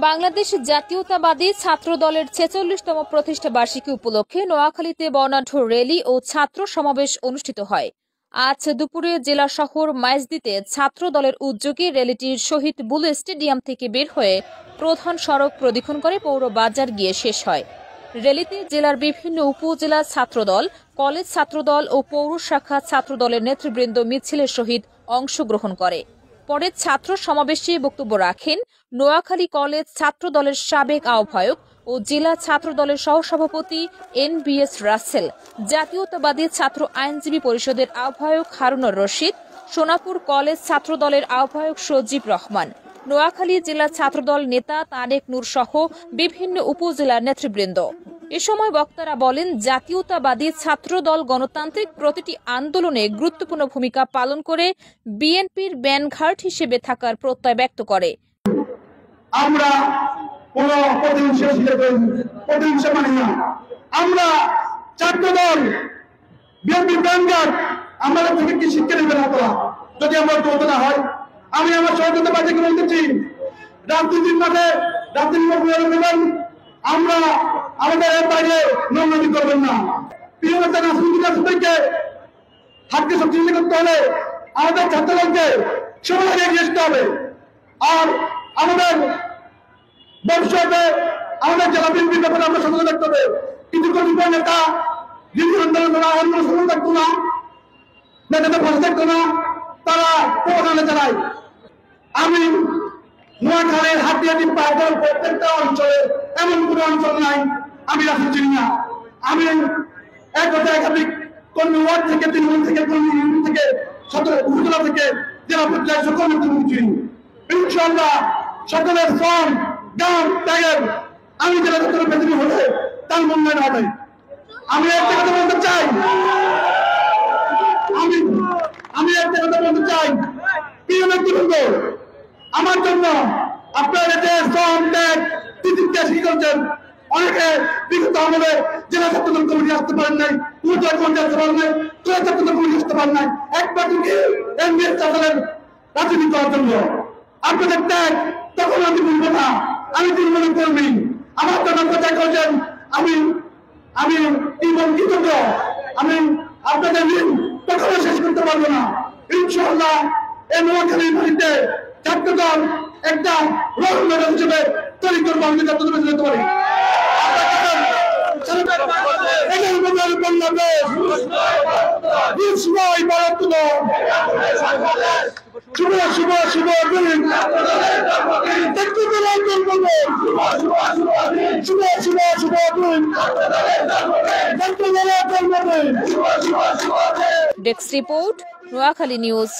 বাংলাদেশ জাতীয়তাবাদী ছাত্র দলের ৪৬তম প্রতিষ্ঠা বার্ষিকী উপলক্ষে নোয়াখালীতে বর্ণাঢ্য র্যালি ও ছাত্র সমাবেশ অনুষ্ঠিত হয়। আজ দুপুরে জেলা শহর মাইজদীতে ছাত্র দলের উদ্যোগে র্যালিটির শহীদ বুলু স্টেডিয়াম থেকে বের হয়ে প্রধান সড়ক প্রদক্ষিণ করে পৌর বাজার গিয়ে শেষ হয়। র্যালিতে জেলার বিভিন্ন উপজেলা ছাত্রদল, কলেজ ছাত্রদল ও পৌর শাখা ছাত্রদলের নেতৃবৃন্দ মিছিলের সহিত অংশগ্রহণ করে। পরে ছাত্র সমাবেশে বক্তব্য রাখেন নোয়াখালী কলেজ ছাত্র দলের সাবেক আহ্বায়ক ও জেলা ছাত্র দলের সহসভাপতি NBS রাসেল, জাতীয়তাবাদী ছাত্র আইনজীবী পরিষদের আহ্বায়ক হারুনুর রশিদ, সোনাপুর কলেজ ছাত্র দলের আহ্বায়ক সজীব রহমান, নোয়াখালী জেলা ছাত্রদল নেতা তারেক নূর সহ বিভিন্ন উপজেলার নেতৃবৃন্দ। এ সময় বক্তারা বলেন, জাতীয়তাবাদী ছাত্র দল গণতান্ত্রিক প্রতিটি আন্দোলনে গুরুত্বপূর্ণ ভূমিকা পালন করে বিএনপির ব্যানঘাট হিসেবে থাকার প্রত্যয় ব্যক্ত করে। আমরা কোন প্রতিহিংসা মানি না। আমরা ছাত্র দল বিএনপির ব্যানঘাট আমাদের থেকে কি শিক্ষা নেবেন আপনারা যদি আমরা চলতে না হয়? আমি আমার সহযোগিতাবাদীকে বলতেছি, রাজনীতির মাঠে আমরা আমাদের এর বাইরে নোংরামি করবেন না। প্রিয় নেতা রাজনীতিক রাজনীতিকে হাতকে শক্তিশালী করতে হলে আমাদের ছাত্রদলকে সবাই এগিয়ে আসতে হবে। আর আমাদের ভবিষ্যতে আমাদের জেলা বিএনপির ব্যাপারে আমরা সচেতন থাকতে হবে। কিন্তু কতিপয় নেতা দীর্ঘ আন্দোলন সচেতন থাকতো না, নেতাদের পাশে থাকতো না, তারা প্রধানে চালায়। আমি নোয়াখালীর হাতিয়াটি পাহাড়ের প্রত্যেকটা অঞ্চলে এমন কোন অঞ্চল নাই আমি রাজনীতি চিনি না। আমি একাধিক কর্মী ওয়ার্ড থেকে, তৃণমূল থেকে, কর্মী ইউনিয়ন থেকে, উপজেলা থেকে, জেলা পর্যায়ে সকল নেতৃত্ব চিনি। ইনশাআল্লাহ সকলের শ্রম গান ত্যাগের আমি জেলা ছাত্র প্রেসিডেন্ট হলে তার মূল্যায়ন হবে। আমি একটা কথা বলতে চাই, প্রিয় নেতৃবৃন্দ, আমার জন্য আপনারা যে শ্রম ত্যাগ তিতিক্ষা করেছেন, অনেকে বিগত আমলে জেলা ছাত্রদল কমিটি আসতে পারেন নাই, উপজেলা কমিটি আসতে পারেন নাই, জেলা ছাত্রদল কমিটি আসতে পারেন নাই, একবার তুমি NBS চালালেন রাজনীতি করার জন্য। আপনাদের ত্যাগ তখন আমি বলবো না, আমি তৃণমূলের কর্মী। আমার জন্য ত্যাগ করেছেন, আমি কৃতজ্ঞ। আমি আপনাদের ঋণ কখনো শেষ করতে পারবো না। ইনশাআল্লাহ এই নোয়াখালীর মাটিতে ছাত্রদল একটা রোল মডেল হিসেবে তৈরি করবো। আমি ছাত্রদল যেতে পারি। শুভ শুভ শুভ দিন, শুভ শুভ শুভ দিন। Desk report, Noakhali news.